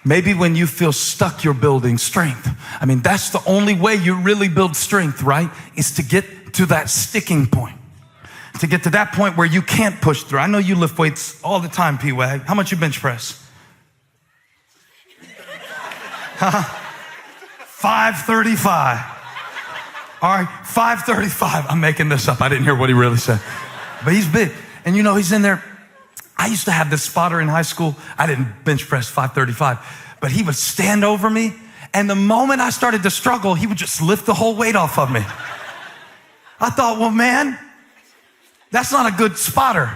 Maybe when you feel stuck, you're building strength. I mean, that's the only way you really build strength, right? Is to get to that sticking point. To get to that point where you can't push through. I know you lift weights all the time, P-Wag. How much you bench press? 535. All right, 535. I'm making this up. I didn't hear what he really said. But he's big. And you know, he's in there. I used to have this spotter in high school. I didn't bench press 535, but he would stand over me. And the moment I started to struggle, he would just lift the whole weight off of me. I thought, well, man, that's not a good spotter.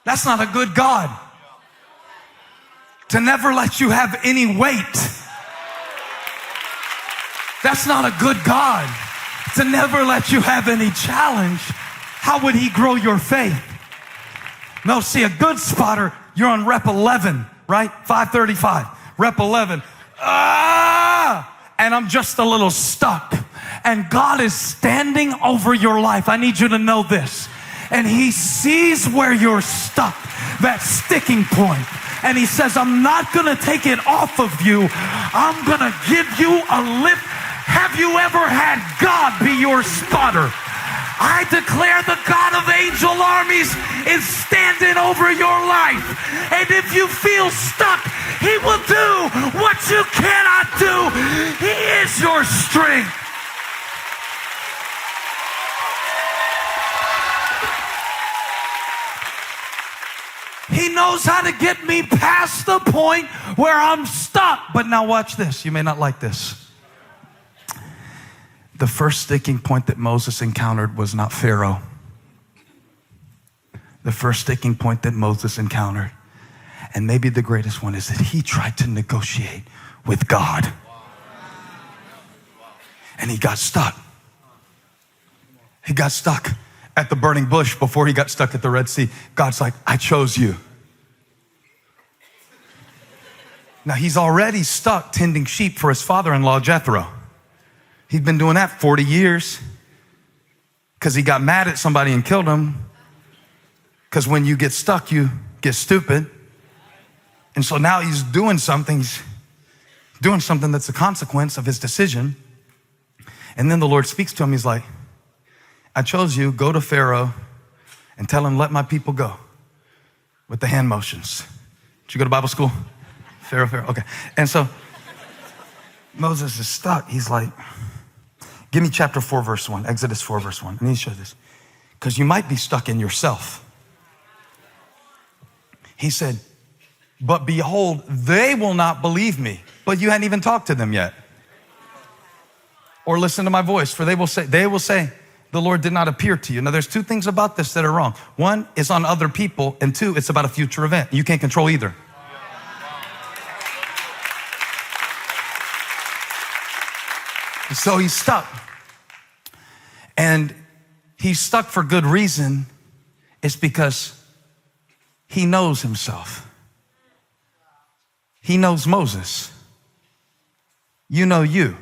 That's not a good God. To never let you have any weight. That's not a good God. To never let you have any challenge. How would he grow your faith? No, see, a good spotter, you're on rep 11, right? 535, rep 11. And I'm just a little stuck. And God is standing over your life. I need you to know this. And he sees where you're stuck, that sticking point. And he says, I'm not going to take it off of you. I'm going to give you a lift. Have you ever had God be your spotter? I declare the God of angel armies is standing over your life. And if you feel stuck, he will do what you cannot do. He is your strength. He knows how to get me past the point where I'm stuck. But now watch this. You may not like this. The first sticking point that Moses encountered was not Pharaoh. The first sticking point that Moses encountered, and maybe the greatest one, is that he tried to negotiate with God. And he got stuck. He got stuck at the burning bush before he got stuck at the Red Sea. God's like, I chose you. Now he's already stuck tending sheep for his father-in-law, Jethro. He'd been doing that 40 years because he got mad at somebody and killed him. Because when you get stuck, you get stupid. And so now he's doing something that's a consequence of his decision. And then the Lord speaks to him. He's like, I chose you. Go to Pharaoh and tell him, let my people go. With the hand motions. Did you go to Bible school? Pharaoh. Okay. And so Moses is stuck. He's like, give me chapter 4, verse 1, Exodus 4, verse 1. I need to show this. Because you might be stuck in yourself. He said, but behold, they will not believe me. But you hadn't even talked to them yet. Or listen to my voice, for they will say, the Lord did not appear to you. Now, there's two things about this that are wrong. One is on other people, and two, it's about a future event. You can't control either. So he's stuck. And he's stuck for good reason. It's because he knows himself. He knows Moses. You know you.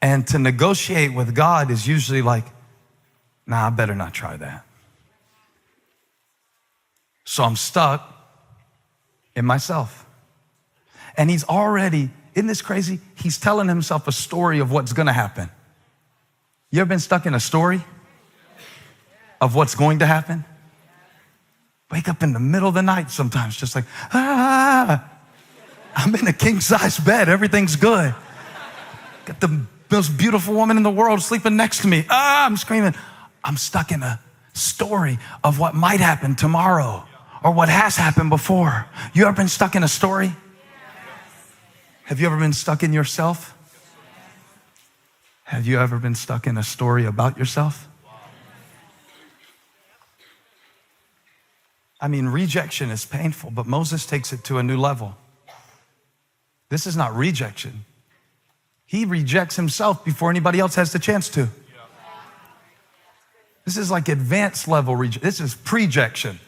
And to negotiate with God is usually like, nah, I better not try that. So I'm stuck in myself. And he's already, isn't this crazy? He's telling himself a story of what's gonna happen. You ever been stuck in a story of what's going to happen? Wake up in the middle of the night sometimes, just like, I'm in a king-size bed, everything's good. Got the most beautiful woman in the world sleeping next to me. I'm screaming. I'm stuck in a story of what might happen tomorrow or what has happened before. You ever been stuck in a story? Yes. Have you ever been stuck in yourself? Have you ever been stuck in a story about yourself? I mean, rejection is painful, but Moses takes it to a new level. This is not rejection. He rejects himself before anybody else has the chance to. This is like advanced level rejection. This is prejection.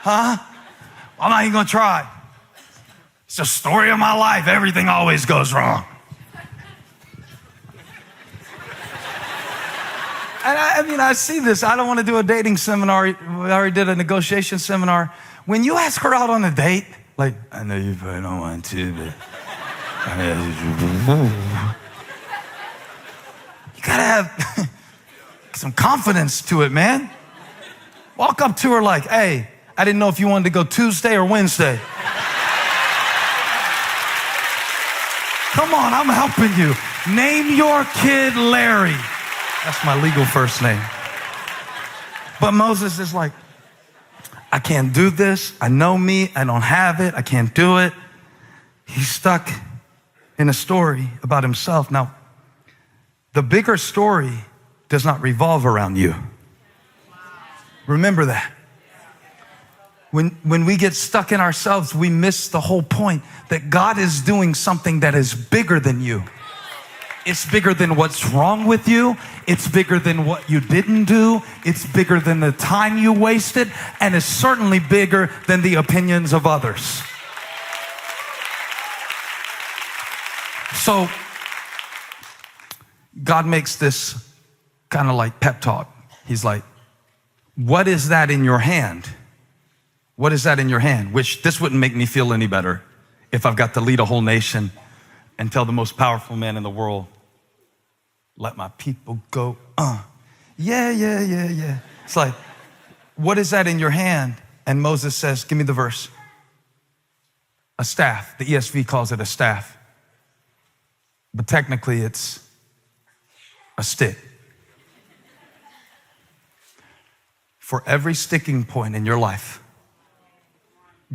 Huh? I'm not even gonna try. It's the story of my life. Everything always goes wrong. And I see this. I don't want to do a dating seminar. We already did a negotiation seminar. When you ask her out on a date, like, I know you probably don't want to, but you gotta have some confidence to it, man. Walk up to her like, hey, I didn't know if you wanted to go Tuesday or Wednesday. Come on, I'm helping you. Name your kid Larry. That's my legal first name. But Moses is like, I can't do this. I know me. I don't have it. I can't do it. He's stuck in a story about himself. Now, the bigger story does not revolve around you. Remember that. When we get stuck in ourselves, we miss the whole point that God is doing something that is bigger than you. It's bigger than what's wrong with you. It's bigger than what you didn't do. It's bigger than the time you wasted. And it's certainly bigger than the opinions of others. So God makes this kind of like pep talk. He's like, what is that in your hand? What is that in your hand? Which this wouldn't make me feel any better if I've got to lead a whole nation and tell the most powerful man in the world, let my people go. Yeah. It's like, what is that in your hand? And Moses says, give me the verse. A staff. The ESV calls it a staff. But technically it's a stick. For every sticking point in your life,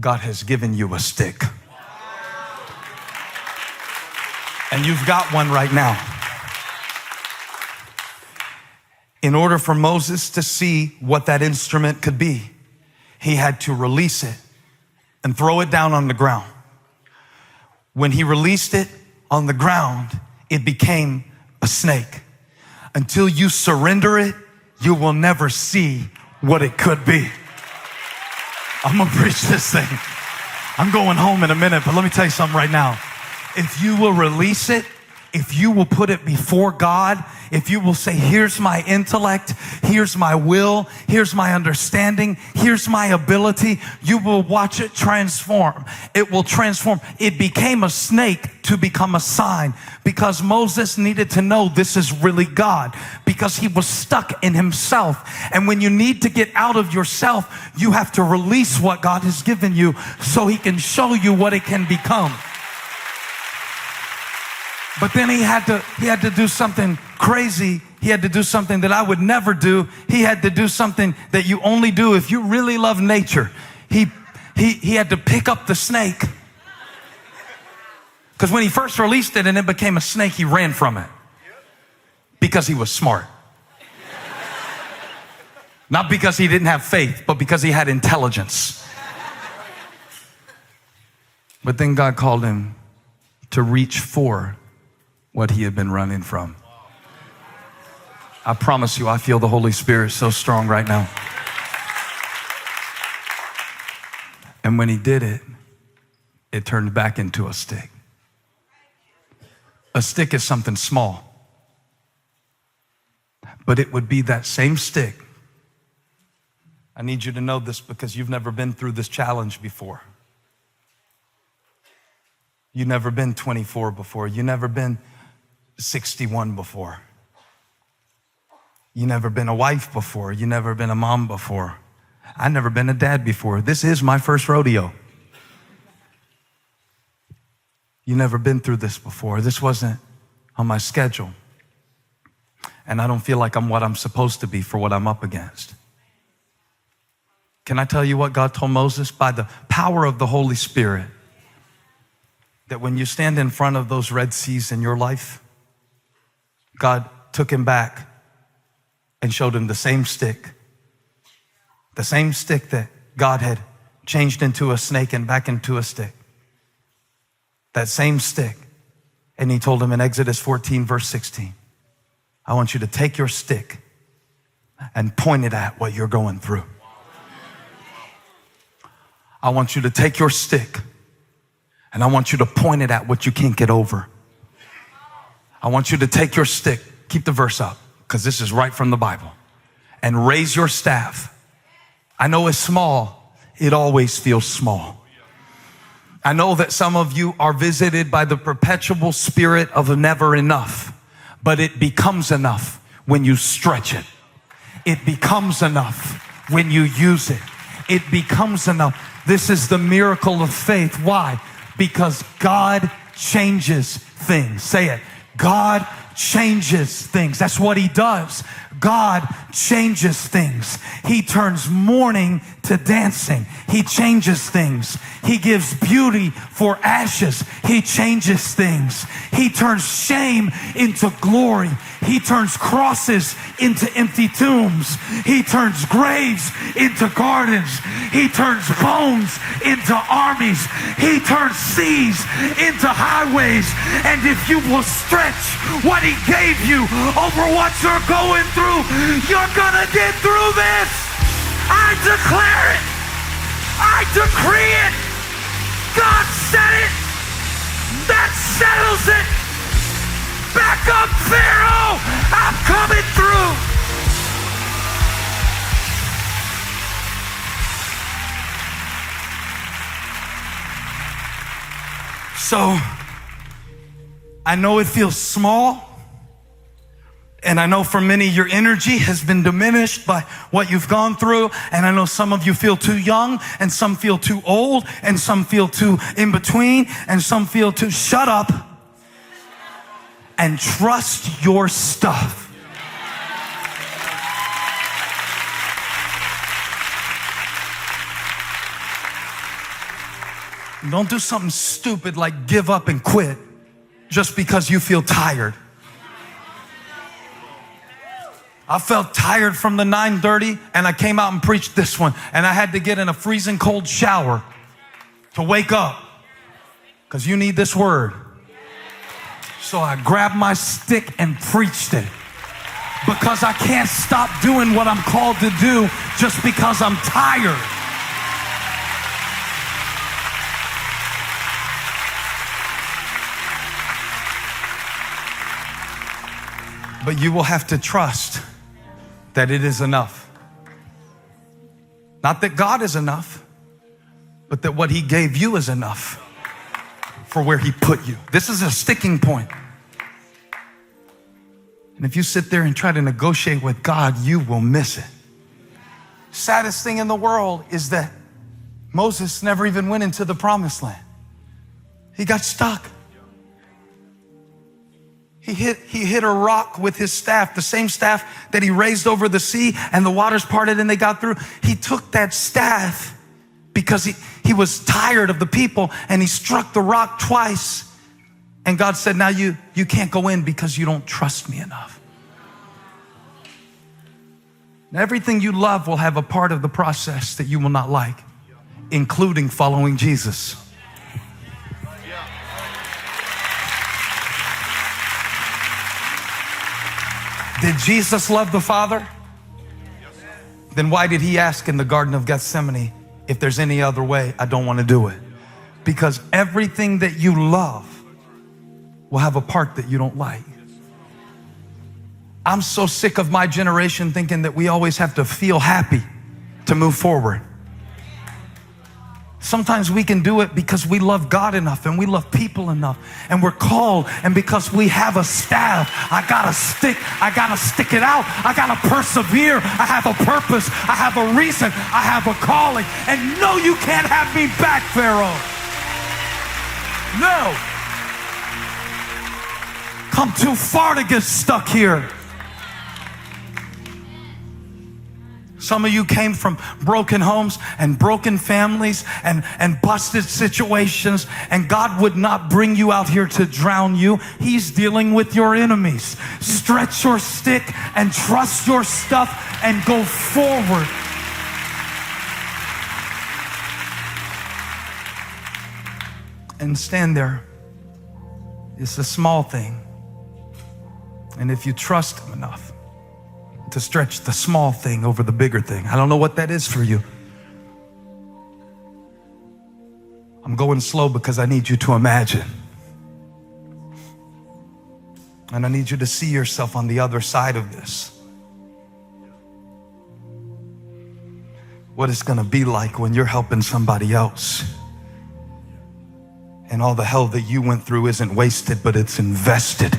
God has given you a stick. And you've got one right now. In order for Moses to see what that instrument could be, he had to release it and throw it down on the ground. When he released it on the ground, it became a snake. Until you surrender it, you will never see what it could be. I'm gonna preach this thing. I'm going home in a minute, but let me tell you something right now. If you will release it, if you will put it before God, if you will say, here's my intellect, here's my will, here's my understanding, here's my ability, you will watch it transform. It will transform. It became a snake to become a sign because Moses needed to know this is really God because he was stuck in himself. And when you need to get out of yourself, you have to release what God has given you so he can show you what it can become. But then he had to do something crazy. He had to do something that I would never do. He had to do something that you only do if you really love nature. He had to pick up the snake. Because when he first released it and it became a snake, he ran from it. Because he was smart. Not because he didn't have faith, but because he had intelligence. But then God called him to reach for what he had been running from. I promise you, I feel the Holy Spirit so strong right now. And when he did it, it turned back into a stick. A stick is something small, but it would be that same stick. I need you to know this because you've never been through this challenge before. You've never been 24 before. You've never been 61 before. You've never been a wife before. You've never been a mom before. I've never been a dad before. This is my first rodeo. You've never been through this before. This wasn't on my schedule. And I don't feel like I'm what I'm supposed to be for what I'm up against. Can I tell you what God told Moses? By the power of the Holy Spirit, that when you stand in front of those Red Seas in your life, God took him back and showed him the same stick that God had changed into a snake and back into a stick. That same stick. And he told him in Exodus 14, verse 16, I want you to take your stick and point it at what you're going through. I want you to take your stick and I want you to point it at what you can't get over. I want you to take your stick, keep the verse up, because this is right from the Bible, and raise your staff. I know it's small, it always feels small. I know that some of you are visited by the perpetual spirit of never enough, but it becomes enough when you stretch it. It becomes enough when you use it. It becomes enough. This is the miracle of faith. Why? Because God changes things. Say it. God changes things. That's what he does. God changes things. He turns mourning to dancing. He changes things. He gives beauty for ashes. He changes things. He turns shame into glory. He turns crosses into empty tombs. He turns graves into gardens. He turns bones into armies. He turns seas into highways. And if you will stretch what he gave you over what you're going through, you're gonna get through this. I declare it. I decree it. God said it. That settles it. Back up, Pharaoh. I'm coming through. So, I know it feels small. And I know for many, your energy has been diminished by what you've gone through. And I know some of you feel too young, and some feel too old, and some feel too in between, and some feel too shut up and trust your stuff. Don't do something stupid like give up and quit just because you feel tired. I felt tired from the 9:30 and I came out and preached this one, and I had to get in a freezing cold shower to wake up because you need this word. So I grabbed my stick and preached it because I can't stop doing what I'm called to do just because I'm tired. But you will have to trust that it is enough. Not that God is enough, but that what he gave you is enough for where he put you. This is a sticking point. And if you sit there and try to negotiate with God, you will miss it. Saddest thing in the world is that Moses never even went into the promised land. He got stuck. He hit a rock with his staff, the same staff that he raised over the sea and the waters parted and they got through. He took that staff because he was tired of the people, and he struck the rock twice. And God said, now you can't go in because you don't trust me enough. Now, everything you love will have a part of the process that you will not like, including following Jesus. Did Jesus love the Father? Then why did he ask in the Garden of Gethsemane, if there's any other way, I don't want to do it? Because everything that you love will have a part that you don't like. I'm so sick of my generation thinking that we always have to feel happy to move forward. Sometimes we can do it because we love God enough and we love people enough and we're called, and because we have a staff, I gotta stick it out. I gotta persevere. I have a purpose. I have a reason. I have a calling. And no, you can't have me back, Pharaoh. No. Come too far to get stuck here. Some of you came from broken homes and broken families and busted situations, and God would not bring you out here to drown you. He's dealing with your enemies. Stretch your stick and trust your stuff and go forward. And stand there. It's a small thing. And if you trust him enough to stretch the small thing over the bigger thing. I don't know what that is for you. I'm going slow because I need you to imagine. And I need you to see yourself on the other side of this. what it's going to be like when you're helping somebody else. And all the hell that you went through isn't wasted, but it's invested.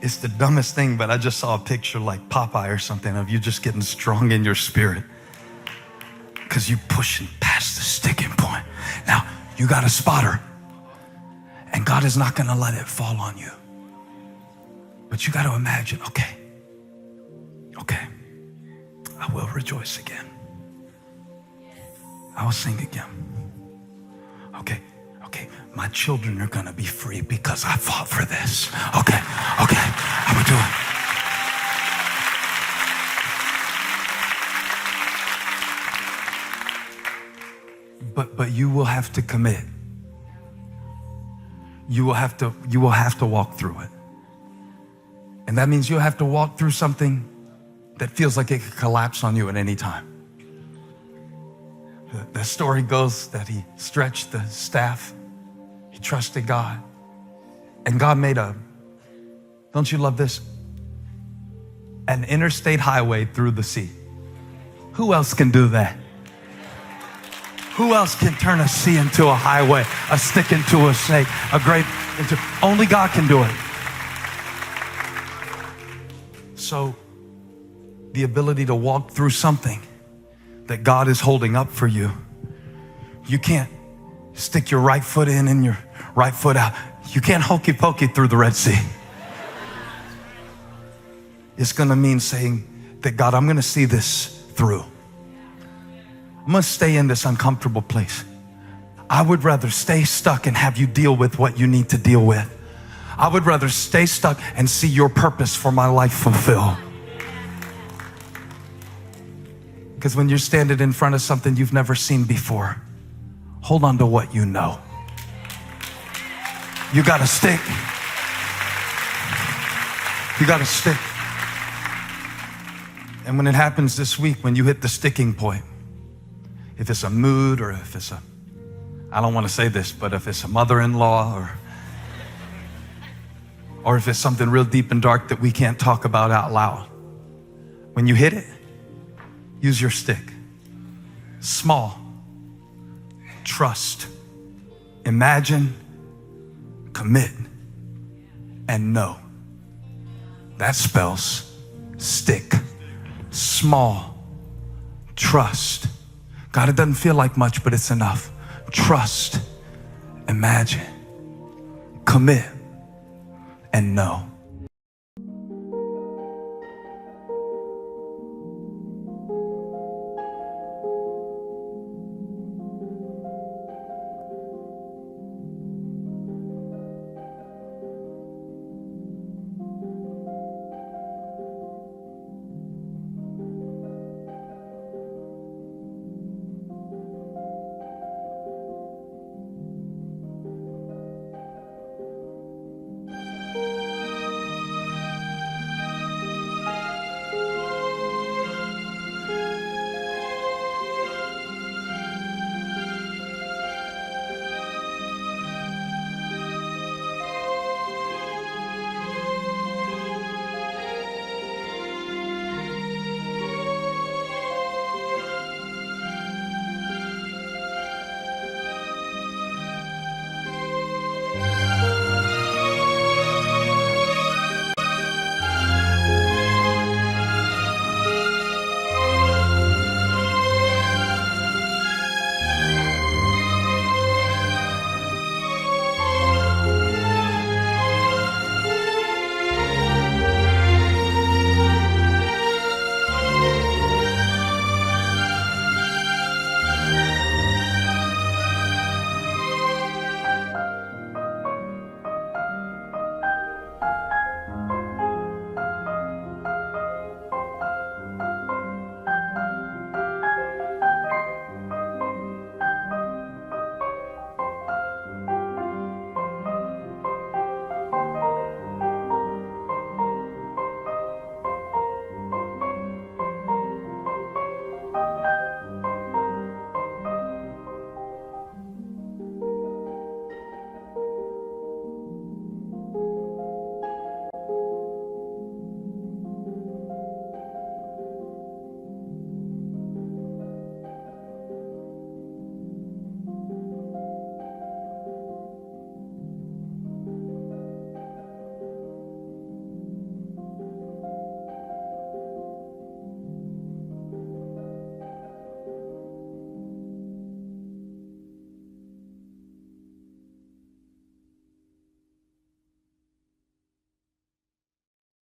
It's the dumbest thing, but I just saw a picture like Popeye or something of you just getting strong in your spirit because you're pushing past the sticking point. Now, you got a spotter, and God is not going to let it fall on you. But you got to imagine, okay, I will rejoice again. I will sing again. Okay, my children are going to be free because I fought for this. Okay, I will do it. But you will have to commit. You will have to walk through it. And that means you'll have to walk through something that feels like it could collapse on you at any time. The story goes that he stretched the staff, he trusted God, and God made don't you love this? An interstate highway through the sea. Who else can do that? Who else can turn a sea into a highway, a stick into a snake, a grape into, only God can do it. So the ability to walk through something that God is holding up for you, you can't stick your right foot in and your right foot out. You can't hokey pokey through the Red Sea. It's going to mean saying that, God, I'm going to see this through. I'm going to stay in this uncomfortable place. I would rather stay stuck and have you deal with what you need to deal with. I would rather stay stuck and see your purpose for my life fulfilled. Because when you're standing in front of something you've never seen before, hold on to what you know. You got a stick. You got a stick. And when it happens this week, when you hit the sticking point, if it's a mood or if it's I don't want to say this, but if it's a mother-in-law or if it's something real deep and dark that we can't talk about out loud, when you hit it, use your stick. Small. Trust. Imagine. Commit. And know. That spells stick. Small. Trust. God, it doesn't feel like much, but it's enough. Trust. Imagine. Commit. And know.